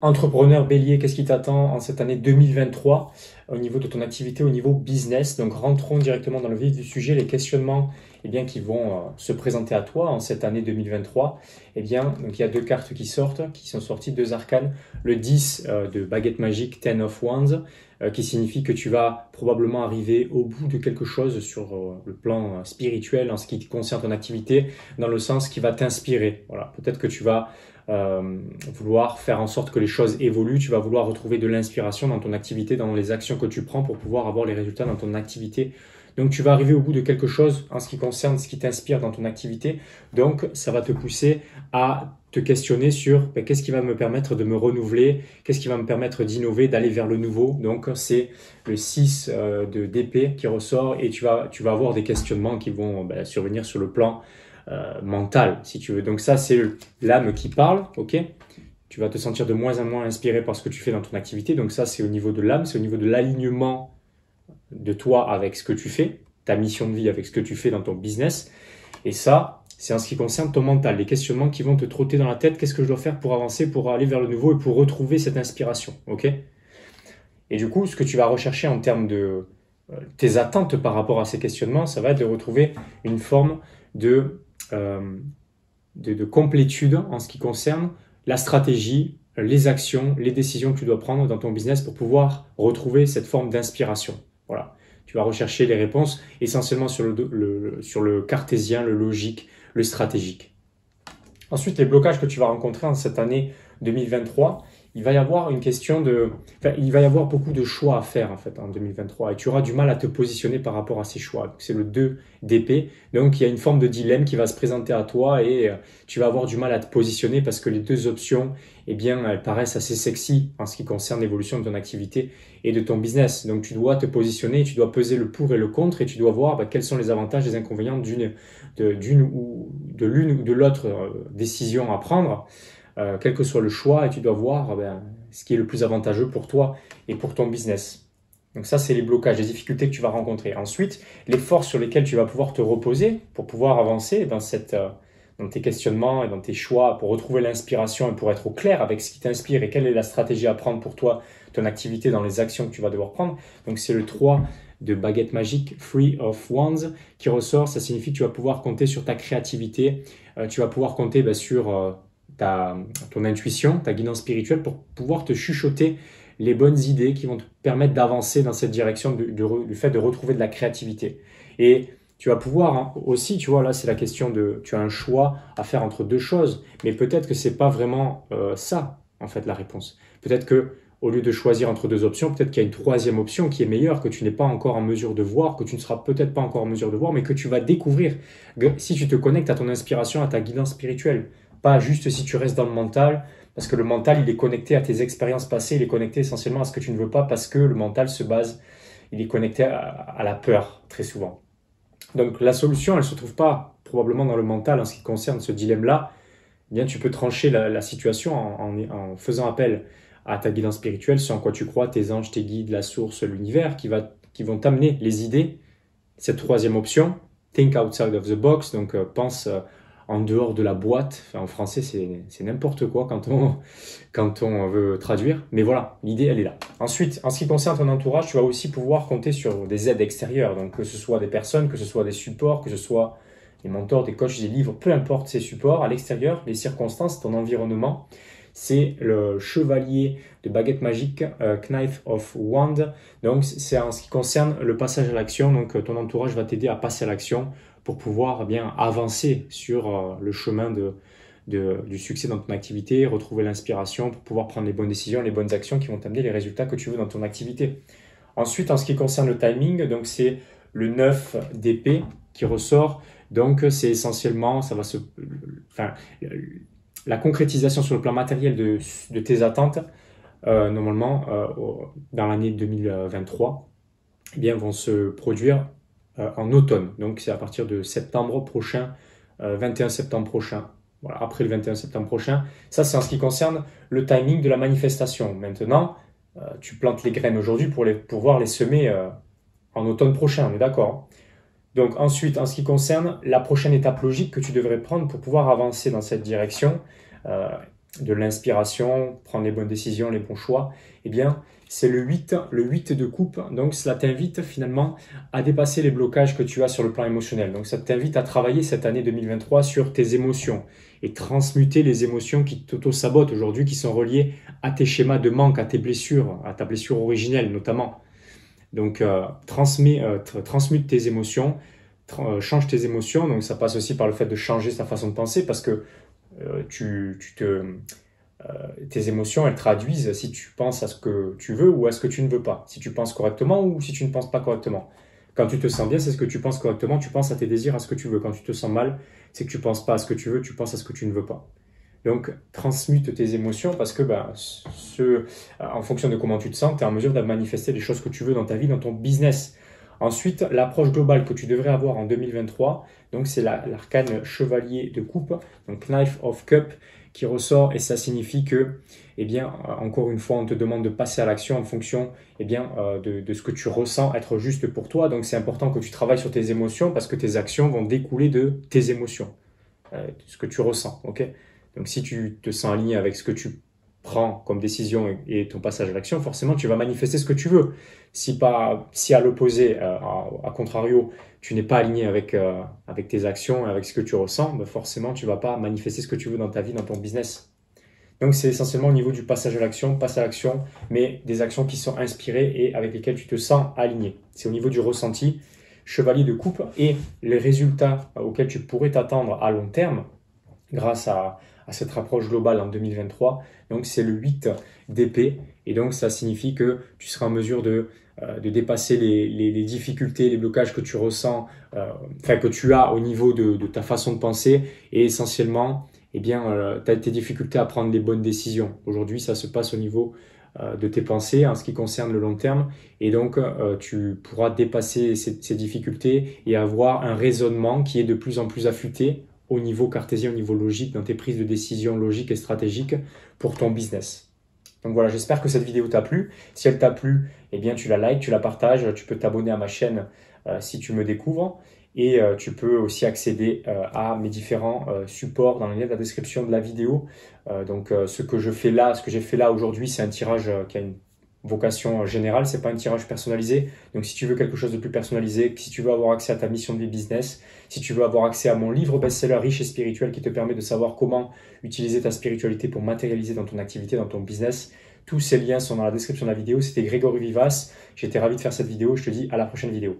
Entrepreneur bélier, qu'est-ce qui t'attend en cette année 2023 au niveau de ton activité, au niveau business? Donc rentrons directement dans le vif du sujet, les questionnements qui vont se présenter à toi en cette année 2023. Donc il y a deux cartes qui sont sorties, deux arcanes. Le 10 de baguette magique, Ten of Wands, qui signifie que tu vas probablement arriver au bout de quelque chose sur le plan spirituel en ce qui concerne ton activité, dans le sens qui va t'inspirer. Voilà, peut-être que tu vas vouloir faire en sorte que les choses évoluent, tu vas vouloir retrouver de l'inspiration dans ton activité, dans les actions que tu prends pour pouvoir avoir les résultats dans ton activité. Donc tu vas arriver au bout de quelque chose en ce qui concerne ce qui t'inspire dans ton activité. Donc ça va te pousser à te questionner sur qu'est-ce qui va me permettre de me renouveler, qu'est-ce qui va me permettre d'innover, d'aller vers le nouveau. Donc c'est le 6 d'épée qui ressort et tu vas avoir des questionnements qui vont survenir sur le plan mental, si tu veux. Donc ça, c'est l'âme qui parle, ok? Tu vas te sentir de moins en moins inspiré par ce que tu fais dans ton activité. Donc ça, c'est au niveau de l'âme, c'est au niveau de l'alignement de toi avec ce que tu fais, ta mission de vie avec ce que tu fais dans ton business. Et ça, c'est en ce qui concerne ton mental, les questionnements qui vont te trotter dans la tête. Qu'est-ce que je dois faire pour avancer, pour aller vers le nouveau et pour retrouver cette inspiration, ok? Et du coup, ce que tu vas rechercher en termes de tes attentes par rapport à ces questionnements, ça va être de retrouver une forme de complétude en ce qui concerne la stratégie, les actions, les décisions que tu dois prendre dans ton business pour pouvoir retrouver cette forme d'inspiration. Voilà. Tu vas rechercher les réponses essentiellement sur sur le cartésien, le logique, le stratégique. Ensuite, les blocages que tu vas rencontrer en cette année 2023, il va y avoir une question il va y avoir beaucoup de choix à faire en fait en 2023 et tu auras du mal à te positionner par rapport à ces choix. C'est le 2 d'épée, donc il y a une forme de dilemme qui va se présenter à toi et tu vas avoir du mal à te positionner parce que les deux options, elles paraissent assez sexy en ce qui concerne l'évolution de ton activité et de ton business. Donc tu dois te positionner, tu dois peser le pour et le contre et tu dois voir quels sont les avantages et les inconvénients de l'une ou de l'autre décision à prendre, quel que soit le choix, et tu dois voir ce qui est le plus avantageux pour toi et pour ton business. Donc ça, c'est les blocages, les difficultés que tu vas rencontrer. Ensuite, les forces sur lesquelles tu vas pouvoir te reposer pour pouvoir avancer dans tes questionnements et dans tes choix, pour retrouver l'inspiration et pour être au clair avec ce qui t'inspire et quelle est la stratégie à prendre pour toi, ton activité, dans les actions que tu vas devoir prendre. Donc c'est le 3 de baguette magique, Three of Wands, qui ressort. Ça signifie que tu vas pouvoir compter sur ta créativité, tu vas pouvoir compter sur ton intuition, ta guidance spirituelle pour pouvoir te chuchoter les bonnes idées qui vont te permettre d'avancer dans cette direction du fait de retrouver de la créativité. Et tu vas pouvoir aussi, tu vois, là c'est la question tu as un choix à faire entre deux choses, mais peut-être que c'est pas vraiment ça, en fait, la réponse. Peut-être que au lieu de choisir entre deux options, peut-être qu'il y a une troisième option qui est meilleure, que tu n'es pas encore en mesure de voir, que tu ne seras peut-être pas encore en mesure de voir, mais que tu vas découvrir si tu te connectes à ton inspiration, à ta guidance spirituelle. Pas juste si tu restes dans le mental, parce que le mental, il est connecté à tes expériences passées, il est connecté essentiellement à ce que tu ne veux pas, parce que le mental il est connecté à la peur, très souvent. Donc la solution, elle ne se trouve pas probablement dans le mental en ce qui concerne ce dilemme-là. Bien, tu peux trancher la situation en faisant appel à ta guidance spirituelle, ce en quoi tu crois, tes anges, tes guides, la source, l'univers, qui vont t'amener les idées. Cette troisième option, think outside of the box, donc pense en dehors de la boîte. Enfin, en français, c'est n'importe quoi quand on veut traduire. Mais voilà, l'idée, elle est là. Ensuite, en ce qui concerne ton entourage, tu vas aussi pouvoir compter sur des aides extérieures. Donc, que ce soit des personnes, que ce soit des supports, que ce soit des mentors, des coachs, des livres, peu importe ces supports, à l'extérieur, les circonstances, ton environnement. C'est le chevalier de baguette magique, Knife of Wand. Donc, c'est en ce qui concerne le passage à l'action. Donc, ton entourage va t'aider à passer à l'action pour pouvoir bien avancer sur le chemin du succès dans ton activité, retrouver l'inspiration pour pouvoir prendre les bonnes décisions, les bonnes actions qui vont t'amener les résultats que tu veux dans ton activité. Ensuite, en ce qui concerne le timing, donc c'est le 9 d'épée qui ressort. Donc, c'est essentiellement, la concrétisation sur le plan matériel de tes attentes, normalement, dans l'année 2023, vont se produire en automne. Donc, c'est à partir de septembre prochain, 21 septembre prochain. Voilà, après le 21 septembre prochain. Ça, c'est en ce qui concerne le timing de la manifestation. Maintenant, tu plantes les graines aujourd'hui pour pouvoir les semer en automne prochain, on est d'accord? Donc ensuite, en ce qui concerne la prochaine étape logique que tu devrais prendre pour pouvoir avancer dans cette direction, euh, de l'inspiration, prendre les bonnes décisions, les bons choix, eh bien, c'est le 8 de coupe. Donc, cela t'invite finalement à dépasser les blocages que tu as sur le plan émotionnel. Donc, ça t'invite à travailler cette année 2023 sur tes émotions et transmuter les émotions qui t'auto-sabotent aujourd'hui, qui sont reliées à tes schémas de manque, à tes blessures, à ta blessure originelle notamment. Donc, transmute tes émotions, change tes émotions. Donc, ça passe aussi par le fait de changer sa façon de penser parce que tes émotions, elles traduisent si tu penses à ce que tu veux ou à ce que tu ne veux pas. Si tu penses correctement ou si tu ne penses pas correctement. Quand tu te sens bien, c'est ce que tu penses correctement, tu penses à tes désirs, à ce que tu veux. Quand tu te sens mal, c'est que tu ne penses pas à ce que tu veux, tu penses à ce que tu ne veux pas. Donc, transmute tes émotions parce que en fonction de comment tu te sens, tu es en mesure de manifester les choses que tu veux dans ta vie, dans ton business. Ensuite, l'approche globale que tu devrais avoir en 2023, donc c'est l'arcane chevalier de coupe, donc Knife of Cup, qui ressort et ça signifie que, eh bien, encore une fois, on te demande de passer à l'action en fonction de ce que tu ressens être juste pour toi. Donc, c'est important que tu travailles sur tes émotions parce que tes actions vont découler de tes émotions, de ce que tu ressens. Ok. Donc, si tu te sens aligné avec ce que tu prends comme décision et ton passage à l'action, forcément, tu vas manifester ce que tu veux. Si à l'opposé, à contrario, tu n'es pas aligné avec tes actions et avec ce que tu ressens, ben forcément, tu ne vas pas manifester ce que tu veux dans ta vie, dans ton business. Donc, c'est essentiellement au niveau du passage à l'action, passe à l'action, mais des actions qui sont inspirées et avec lesquelles tu te sens aligné. C'est au niveau du ressenti, chevalier de coupe, et les résultats auxquels tu pourrais t'attendre à long terme grâce à cette approche globale en 2023. Donc, c'est le 8 d'épée. Et donc, ça signifie que tu seras en mesure de dépasser les difficultés, les blocages que tu ressens, que tu as au niveau de ta façon de penser. Et essentiellement, tu as tes difficultés à prendre les bonnes décisions. Aujourd'hui, ça se passe au niveau de tes pensées en ce qui concerne le long terme. Et donc, tu pourras dépasser ces difficultés et avoir un raisonnement qui est de plus en plus affûté au niveau cartésien, au niveau logique, dans tes prises de décision logiques et stratégiques pour ton business. Donc voilà, j'espère que cette vidéo t'a plu. Si elle t'a plu, eh bien tu la likes, tu la partages, tu peux t'abonner à ma chaîne si tu me découvres et tu peux aussi accéder à mes différents supports dans le lien de la description de la vidéo. Ce que j'ai fait là aujourd'hui, c'est un tirage qui a une vocation générale, c'est pas un tirage personnalisé. Donc si tu veux quelque chose de plus personnalisé, si tu veux avoir accès à ta mission de vie business, si tu veux avoir accès à mon livre best-seller riche et spirituel qui te permet de savoir comment utiliser ta spiritualité pour matérialiser dans ton activité, dans ton business, tous ces liens sont dans la description de la vidéo. C'était Grégory Vivas, j'étais ravi de faire cette vidéo, je te dis à la prochaine vidéo.